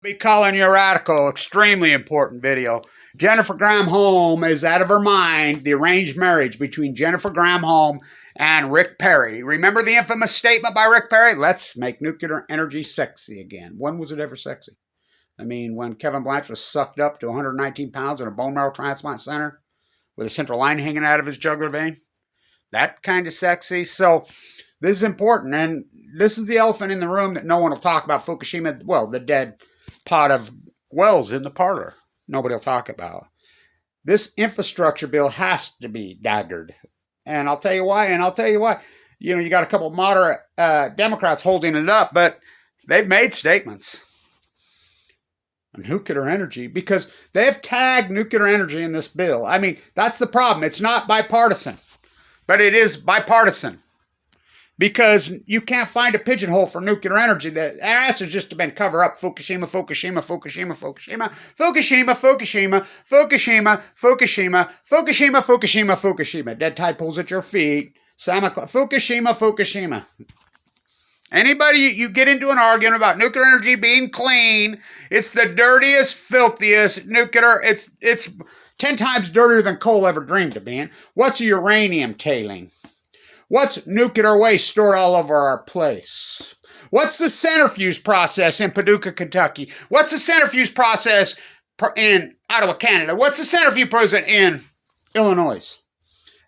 Be calling you a radical. Extremely important video. Jennifer Granholm is out of her mind. The arranged marriage between Jennifer Granholm and Rick Perry. Remember the infamous statement by Rick Perry? Let's make nuclear energy sexy again. When was it ever sexy? I mean, when Kevin Blanch was sucked up to 119 pounds in a bone marrow transplant center with a central line hanging out of his jugular vein. That kind of sexy. So this is important. And this is the elephant in the room that no one will talk about. Fukushima, well, the dead pot of wells in the parlor. Nobody will talk about. This infrastructure bill has to be daggered. And I'll tell you why. You know, you got a couple of moderate Democrats holding it up, but they've made statements on nuclear energy because they've tagged nuclear energy in this bill. I mean, that's the problem. It's not bipartisan, but it is bipartisan. Because you can't find a pigeonhole for nuclear energy. The answer's just been cover up. Fukushima, Fukushima, Fukushima, Fukushima, Fukushima, Fukushima, Fukushima, Fukushima, Fukushima, Fukushima, Fukushima. Dead tide pulls at your feet. Fukushima, Fukushima. Anybody you get into an argument about nuclear energy being clean, it's the dirtiest, filthiest nuclear. It's 10 times dirtier than coal ever dreamed of being. What's uranium tailing? What's nuclear waste stored all over our place? What's the centrifuge process in Paducah, Kentucky? What's the centrifuge process in Ottawa, Canada? What's the centrifuge process in Illinois?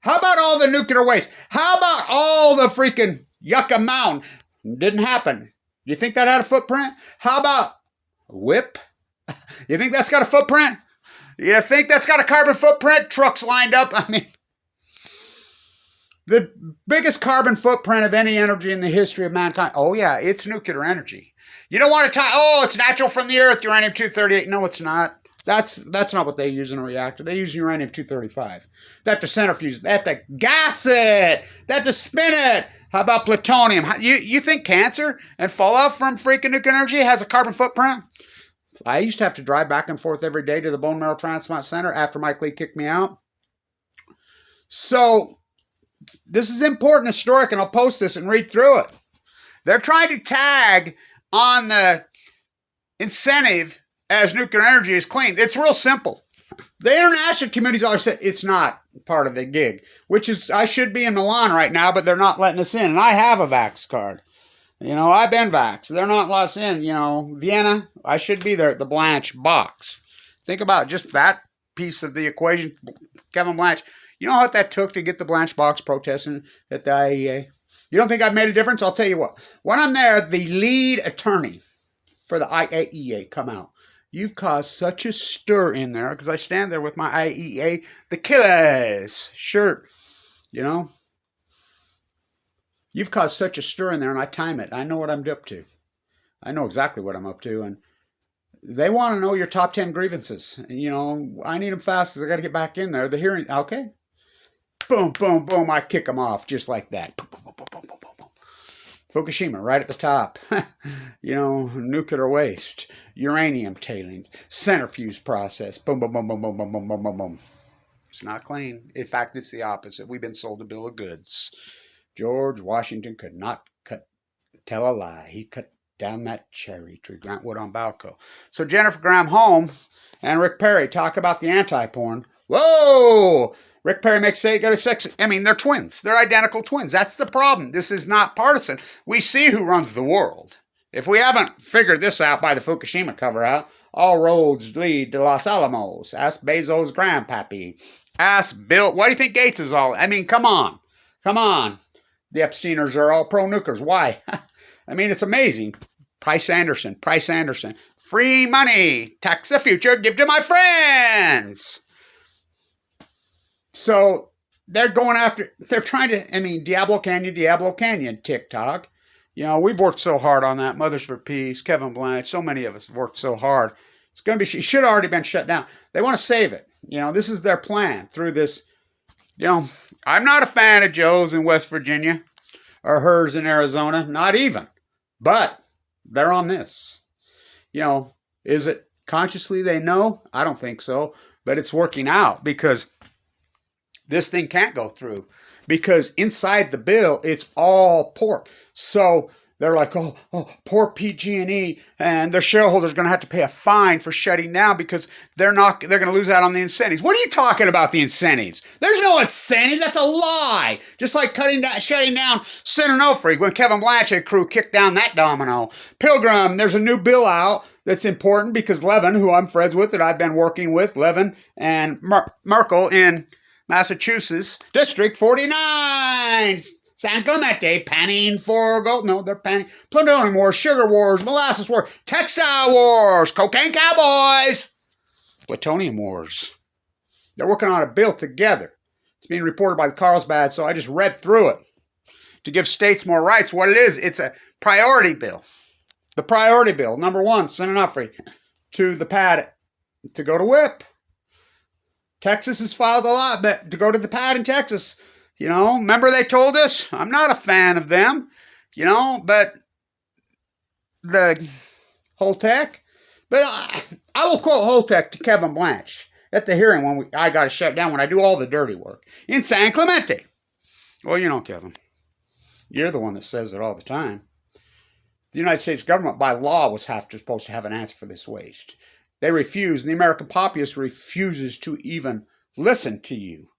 How about all the nuclear waste? How about all the freaking Yucca Mountain? Didn't happen. You think that had a footprint? How about WIP? You think that's got a footprint? You think that's got a carbon footprint? Trucks lined up? I mean, the biggest carbon footprint of any energy in the history of mankind. Oh, yeah, it's nuclear energy. You don't want to talk, oh, it's natural from the earth, uranium-238. No, it's not. That's not what they use in a reactor. They use uranium-235. They have to centrifuge. They have to gas it. They have to spin it. How about plutonium? You think cancer and fallout from freaking nuclear energy has a carbon footprint? I used to have to drive back and forth every day to the bone marrow transplant center after Mike Lee kicked me out. So this is important, historic, and I'll post this and read through it. They're trying to tag on the incentive as nuclear energy is clean. It's real simple. The international community's always said it's not part of the gig, which is, I should be in Milan right now, but they're not letting us in. And I have a vax card. You know, I've been vaxxed. They're not letting us in. You know, Vienna, I should be there at the Blanch box. Think about just that piece of the equation. Kevin Blanch. You know what that took to get the Blanch box protesting at the IAEA? You don't think I've made a difference? I'll tell you what. When I'm there, the lead attorney for the IAEA come out. You've caused such a stir in there, because I stand there with my IAEA, the killers shirt, you know. You've caused such a stir in there, and I time it. I know what I'm up to. I know exactly what I'm up to, and they want to know your top 10 grievances. And, you know, I need them fast because I got to get back in there. The hearing, okay. Boom, boom, boom. I kick them off just like that. Boom, boom, boom, boom, boom, boom, boom. Fukushima, right at the top. You know, nuclear waste, uranium tailings, centrifuge process. Boom, boom, boom, boom, boom, boom, boom, boom, boom, boom. It's not clean. In fact, it's the opposite. We've been sold a bill of goods. George Washington could not tell a lie. He cut down that cherry tree, Grant Wood on Balco. So Jennifer Granholm and Rick Perry talk about the anti-porn. Whoa! Rick Perry makes say got a sexy. I mean, they're twins. They're identical twins. That's the problem. This is not partisan. We see who runs the world. If we haven't figured this out by the Fukushima cover out, all roads lead to Los Alamos. Ask Bezos' grandpappy. Ask Bill. Why do you think Gates is all? I mean, come on. Come on. The Epsteiners are all pro-nukers. Why? I mean, it's amazing. Price Anderson. Free money. Tax the future. Give to my friends. So they're going after, they're trying to, I mean, Diablo Canyon, TikTok. You know, we've worked so hard on that. Mothers for Peace, Kevin Blanch, so many of us have worked so hard. It's going to be, it should have already been shut down. They want to save it. You know, this is their plan through this. You know, I'm not a fan of Joe's in West Virginia or hers in Arizona, not even. But they're on this. You know, is it consciously they know? I don't think so. But it's working out because this thing can't go through. Because inside the bill, it's all pork. So They're like, oh, poor PG&E, and their shareholders are going to have to pay a fine for shutting down because they're going to lose out on the incentives. What are you talking about, the incentives? There's no incentives. That's a lie. Just like shutting down Sin Onofre when Kevin Blanch and crew kicked down that domino. Pilgrim, there's a new bill out that's important because Levin, who I'm friends with, that I've been working with, Levin and Merkel in Massachusetts, District 49. San Clemente, panning for gold. No, they're panning. Plutonium wars, sugar wars, molasses wars, textile wars, cocaine cowboys, plutonium wars. They're working on a bill together. It's being reported by the Carlsbad, so I just read through it to give states more rights. What it is, it's a priority bill. The priority bill, number one, Sin Onofre, to the pad to go to whip. Texas has filed a lot, but to go to the pad in Texas. You know, remember they told us? I'm not a fan of them, you know, but the Holtec. But I will quote Holtec to Kevin Blanch at the hearing when I got to shut down, when I do all the dirty work in San Clemente. Well, you know, Kevin, you're the one that says it all the time. The United States government, by law, was supposed to have an answer for this waste. They refuse, and the American populace refuses to even listen to you.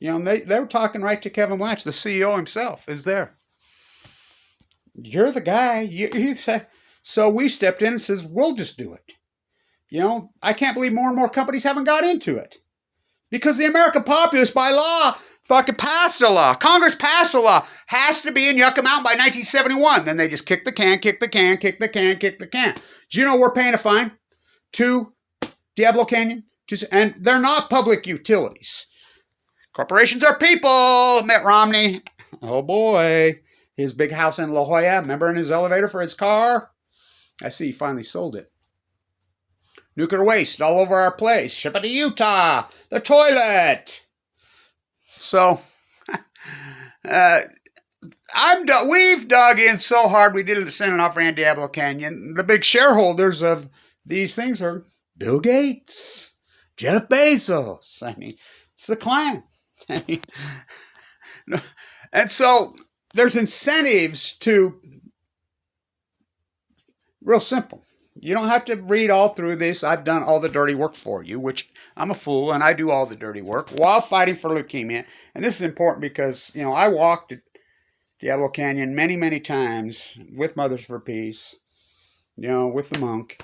You know, they were talking right to Kevin Blanch. The CEO himself is there. You're the guy. He said, so we stepped in and says, we'll just do it. You know, I can't believe more and more companies haven't got into it. Because the American populace, by law, fucking passed a law. Congress passed a law. Has to be in Yucca Mountain by 1971. Then they just kick the can. Do you know we're paying a fine to Diablo Canyon? And they're not public utilities. Corporations are people, Mitt Romney. Oh boy. His big house in La Jolla, remember in his elevator for his car? I see he finally sold it. Nuclear waste all over our place. Ship it to Utah. The toilet. So, we've dug in so hard. We did it at Sin Onofre and Diablo Canyon. The big shareholders of these things are Bill Gates, Jeff Bezos. I mean, it's the clan. And so there's incentives to, real simple. You don't have to read all through this. I've done all the dirty work for you, which I'm a fool, and I do all the dirty work while fighting for leukemia. And this is important because, you know, I walked at Diablo Canyon many, many times with Mothers for Peace, you know, with the monk.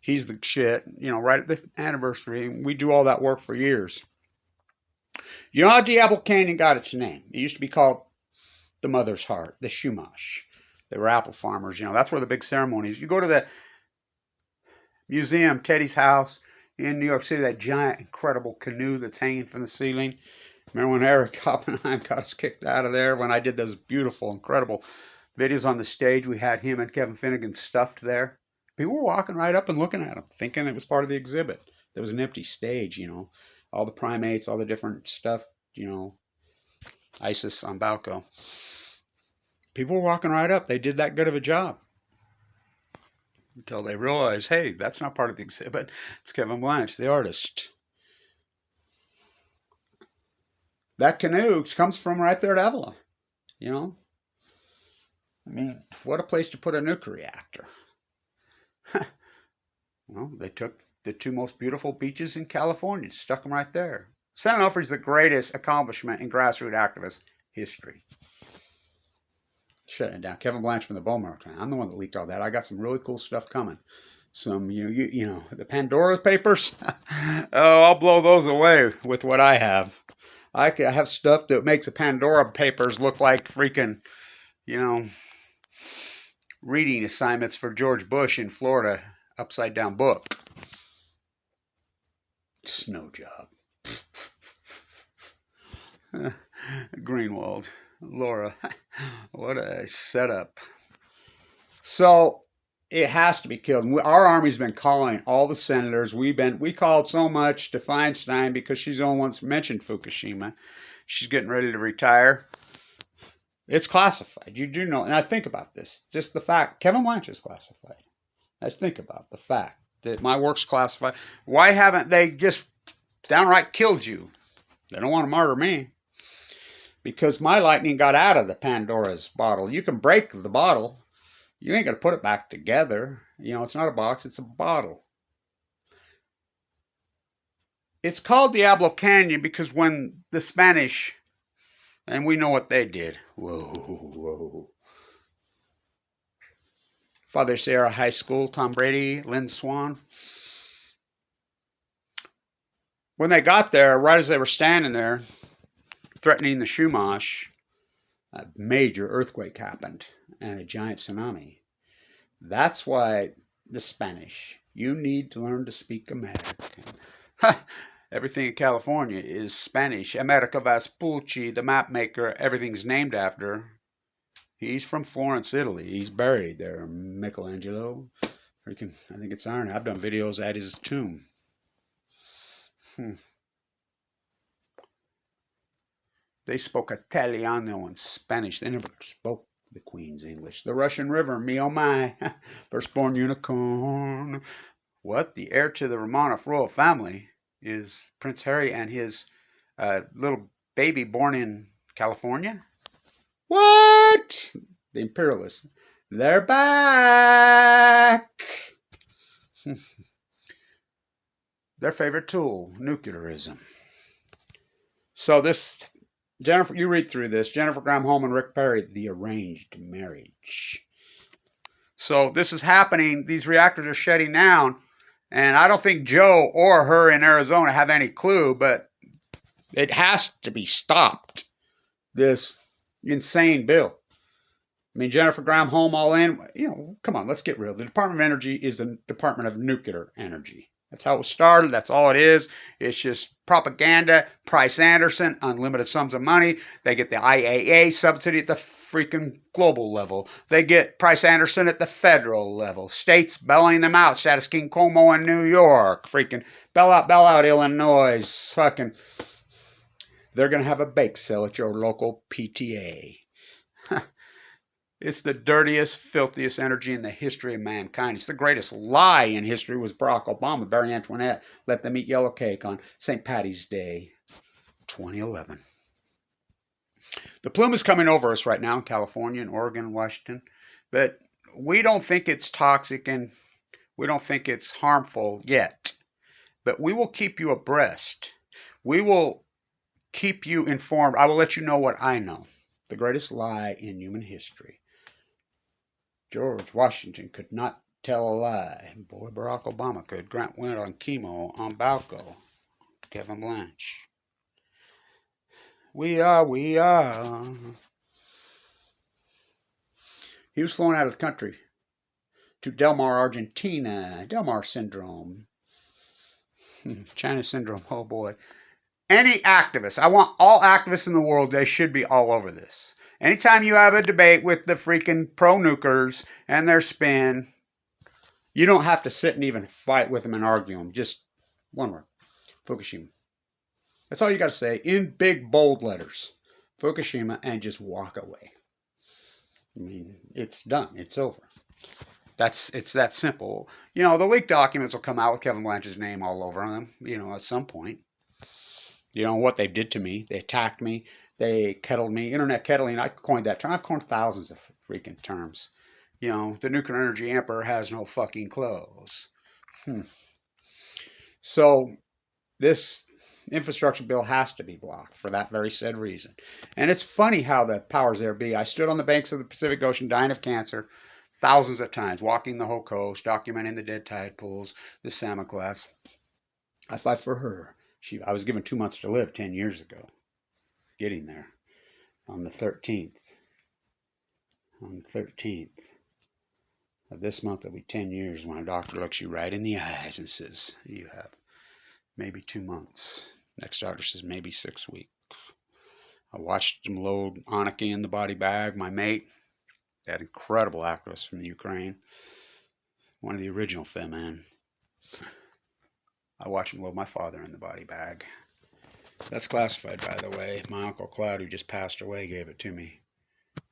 He's the shit, you know, right at the anniversary. We do all that work for years. You know how Diablo Canyon got its name? It used to be called the Mother's Heart, the Shumash. They were apple farmers, you know. That's where the big ceremonies. You go to the museum, Teddy's house in New York City, that giant, incredible canoe that's hanging from the ceiling. Remember when Eric Oppenheim got us kicked out of there when I did those beautiful, incredible videos on the stage? We had him and Kevin Finnegan stuffed there. People were walking right up and looking at him, thinking it was part of the exhibit. There was an empty stage, you know. All the primates, all the different stuff, you know, Isis on Balco. People were walking right up. They did that good of a job. Until they realized, hey, that's not part of the exhibit. It's Kevin Blanch, the artist. That canoe comes from right there at Avila, you know. I mean, what a place to put a nuclear reactor. Well, they took the two most beautiful beaches in California, stuck them right there. Sin Onofre is the greatest accomplishment in grassroots activist history. Shutting it down. Kevin Blanch from the Bowmar clan. I'm the one that leaked all that. I got some really cool stuff coming. Some, you know, the Pandora papers. Oh, I'll blow those away with what I have. I have stuff that makes the Pandora papers look like freaking, you know, reading assignments for George Bush in Florida, upside down book. Snow job. Greenwald. Laura. What a setup. So it has to be killed. Our Army's been calling all the senators. We called so much to Feinstein because she's the only one that's mentioned Fukushima. She's getting ready to retire. It's classified. You do know, and I think about this. Just the fact, Kevin Blanch is classified. Let's think about the fact that my work's classified. Why haven't they just downright killed you? They don't want to murder me. because my lightning got out of the Pandora's bottle. You can break the bottle. You ain't going to put it back together. You know, it's not a box, it's a bottle. It's called Diablo Canyon because when the Spanish, and we know what they did. Whoa. Father Sierra High School, Tom Brady, Lynn Swan. When they got there, right as they were standing there, threatening the Chumash, a major earthquake happened and a giant tsunami. That's why the Spanish, you need to learn to speak American. Everything in California is Spanish. Americo Vespucci, the map maker, everything's named after. He's from Florence, Italy. He's buried there. Michelangelo. Freaking, I think it's iron. I've done videos at his tomb. They spoke Italiano and Spanish. They never spoke the Queen's English. The Russian River, me oh my. Firstborn unicorn. What? The heir to the Romanov royal family is Prince Harry and his little baby born in California? What? The imperialists. They're back. Their favorite tool, nuclearism. So this, Jennifer, you read through this. Jennifer Graham Home and Rick Perry, the arranged marriage. So this is happening. These reactors are shutting down. And I don't think Joe or her in Arizona have any clue, but it has to be stopped. This insane bill. I mean, Jennifer Graham Home all in. You know, come on, let's get real. The Department of Energy is the Department of Nuclear Energy. That's how it was started. That's all it is. It's just propaganda. Price Anderson, unlimited sums of money. They get the IAA subsidy at the freaking global level. They get Price Anderson at the federal level. States bailing them out. Status King Como in New York. Freaking bail out, Illinois. Fucking. They're going to have a bake sale at your local PTA. It's the dirtiest, filthiest energy in the history of mankind. It's the greatest lie in history was Barack Obama, Marie Antoinette, let them eat yellow cake on St. Patty's Day, 2011. The plume is coming over us right now in California and Oregon and Washington, but we don't think it's toxic and we don't think it's harmful yet. But we will keep you abreast. We will keep you informed. I will let you know what I know. The greatest lie in human history. George Washington could not tell a lie. Boy, Barack Obama could. Grant went on chemo on Balco. Kevin Blanch. We are. He was flown out of the country to Del Mar, Argentina. Del Mar syndrome. China syndrome. Oh boy. Any activist. I want all activists in the world. They should be all over this. Anytime you have a debate with the freaking pro-nukers and their spin, you don't have to sit and even fight with them and argue them. Just one word. Fukushima. That's all you got to say in big, bold letters. Fukushima, and just walk away. I mean, it's done. It's over. It's that simple. You know, the leaked documents will come out with Kevin Blanch's name all over them, you know, at some point. You know, what they did to me. They attacked me. They kettled me. Internet kettling, I coined that term. I've coined thousands of freaking terms. You know, the nuclear energy emperor has no fucking clothes. So, this infrastructure bill has to be blocked for that very said reason. And it's funny how the powers there be. I stood on the banks of the Pacific Ocean dying of cancer thousands of times, walking the whole coast, documenting the dead tide pools, the salmon class. I fight for her. I was given 2 months to live 10 years ago. Getting there. On the 13th. On the 13th of this month, it'll be 10 years when a doctor looks you right in the eyes and says, you have maybe 2 months. Next doctor says maybe 6 weeks. I watched him load Aniki in the body bag, my mate. That incredible activist from the Ukraine. One of the original Femen. I watched him load my father in the body bag. That's classified, by the way. My Uncle Cloud, who just passed away, gave it to me.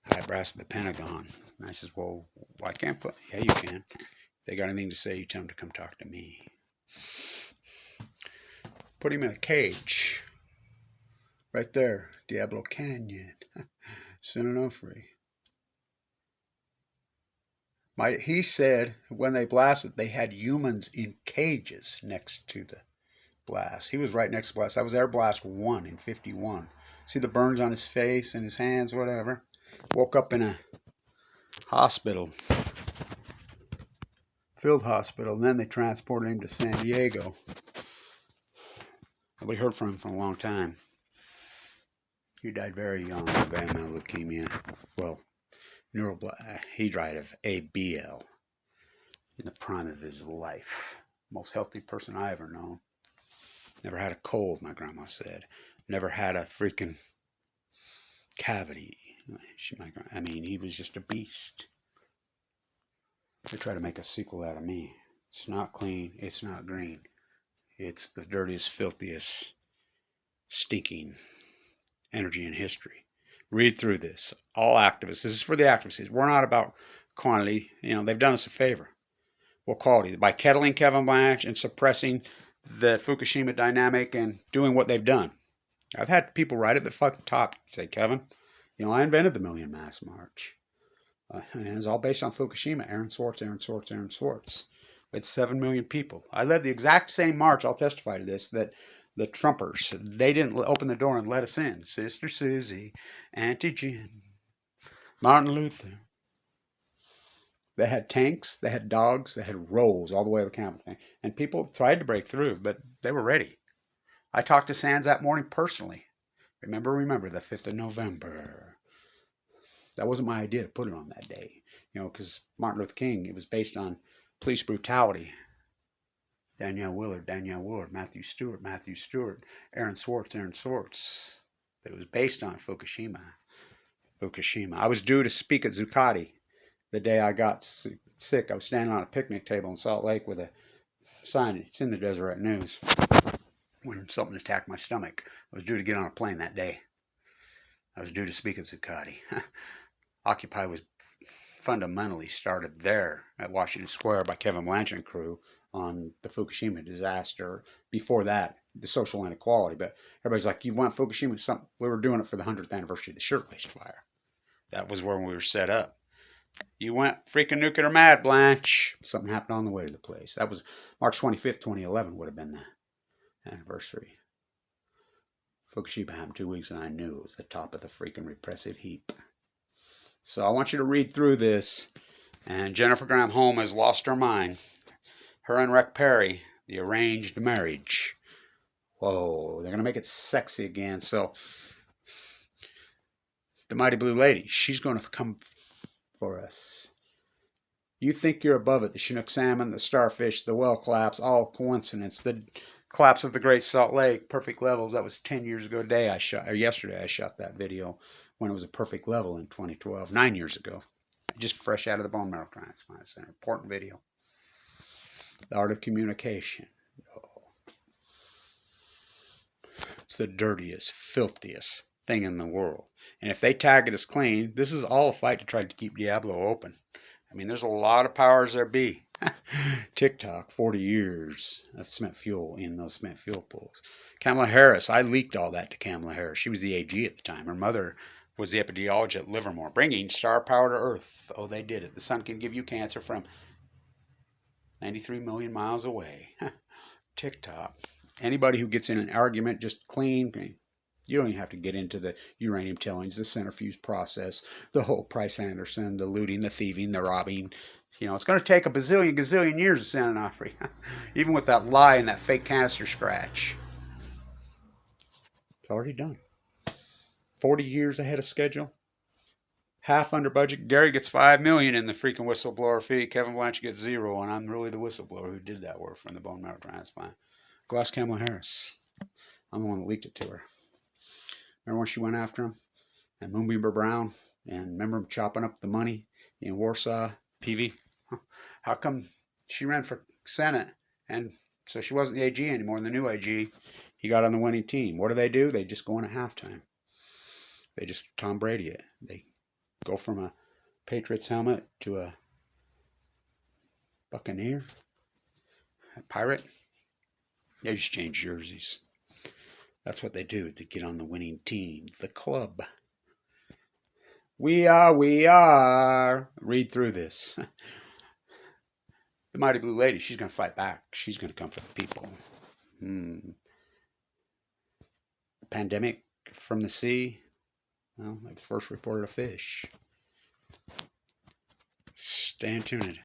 High brass at the Pentagon. And I says, well, why can't I? Yeah, you can. If they got anything to say, you tell them to come talk to me. Put him in a cage. Right there, Diablo Canyon, San Onofre. He said when they blasted, they had humans in cages next to the blast. He was right next to the blast. That was Air Blast 1 in 51. See the burns on his face and his hands, whatever. Woke up in a hospital, field hospital, and then they transported him to San Diego. Nobody heard from him for a long time. He died very young of AML leukemia. Well, he died of ABL in the prime of his life. Most healthy person I ever known. Never had a cold, my grandma said. Never had a freaking cavity. I mean, he was just a beast. They try to make a sequel out of me. It's not clean. It's not green. It's the dirtiest, filthiest, stinking energy in history. Read through this. All activists. This is for the activists. We're not about quantity. You know, they've done us a favor. Well, quality. By kettling Kevin Blanch and suppressing the Fukushima dynamic and doing what they've done. I've had people right at the fucking top say, Kevin, you know, I invented the Million Mass March. And it's all based on Fukushima. Aaron Swartz. We had 7 million people. I led the exact same march, I'll testify to this, that the Trumpers, they didn't open the door and let us in. Sister Susie, Auntie Jim, Martin Luther. They had tanks, they had dogs, they had rolls all the way to the camp thing. And people tried to break through, but they were ready. I talked to Sands that morning personally. Remember, the 5th of November. That wasn't my idea to put it on that day. You know, because Martin Luther King, it was based on police brutality. Danielle Willard, Matthew Stewart, Aaron Swartz. It was based on Fukushima. I was due to speak at Zuccotti the day I got sick. I was standing on a picnic table in Salt Lake with a sign. It's in the Deseret News. When something attacked my stomach, I was due to get on a plane that day. I was due to speak at Zuccotti. Occupy was fundamentally started there at Washington Square by Kevin Blanch and crew on the Fukushima disaster. Before that, the social inequality. But everybody's like, you want Fukushima? We were doing it for the 100th anniversary of the Shirtwaist Fire. That was where we were set up. You went freaking nuclear mad, Blanch. Something happened on the way to the place. That was March 25th, 2011 would have been the anniversary. Fukushima happened 2 weeks and I knew it was the top of the freaking repressive heap. So I want you to read through this. And Jennifer Graham Holm has lost her mind. Her and Rick Perry, the arranged marriage. Whoa, they're going to make it sexy again. So the Mighty Blue Lady, she's going to come for us. You think you're above it. The Chinook salmon, the starfish, the well collapse, all coincidence. The collapse of the Great Salt Lake, perfect levels. That was 10 years ago today. Yesterday I shot that video when it was a perfect level in 2012, 9 years ago. Just fresh out of the bone marrow transplant. It's an important video. The art of communication. Oh. It's the dirtiest, filthiest thing in the world. And if they tag it as clean, this is all a fight to try to keep Diablo open. I mean, there's a lot of powers there be. TikTok, 40 years of spent fuel in those spent fuel pools. Kamala Harris, I leaked all that to Kamala Harris. She was the AG at the time. Her mother was the epidemiologist at Livermore, bringing star power to Earth. Oh, they did it. The sun can give you cancer from 93 million miles away. TikTok. Anybody who gets in an argument, just clean. You don't even have to get into the uranium tailings, the centrifuge process, the whole Price Anderson, the looting, the thieving, the robbing. You know, it's going to take a gazillion years of San Onofre. Even with that lie and that fake canister scratch. It's already done. 40 years ahead of schedule. Half under budget. Gary gets $5 million in the freaking whistleblower fee. Kevin Blanch gets $0, and I'm really the whistleblower who did that work from the bone marrow transplant. Go ask Kamala Harris. I'm the one that leaked it to her. Remember when she went after him? And Moonbeaver Brown? And remember him chopping up the money in Warsaw? PV? How come she ran for Senate? And so she wasn't the AG anymore. And the new AG, he got on the winning team. What do? They just go in at halftime. They just Tom Brady it. They go from a Patriots helmet to a Buccaneer, a Pirate. They just change jerseys. That's what they do to get on the winning team, the club. We are. Read through this. The mighty blue lady, she's going to fight back. She's going to come for the people. The pandemic from the sea. Well, they first reported a fish. Stay tuned.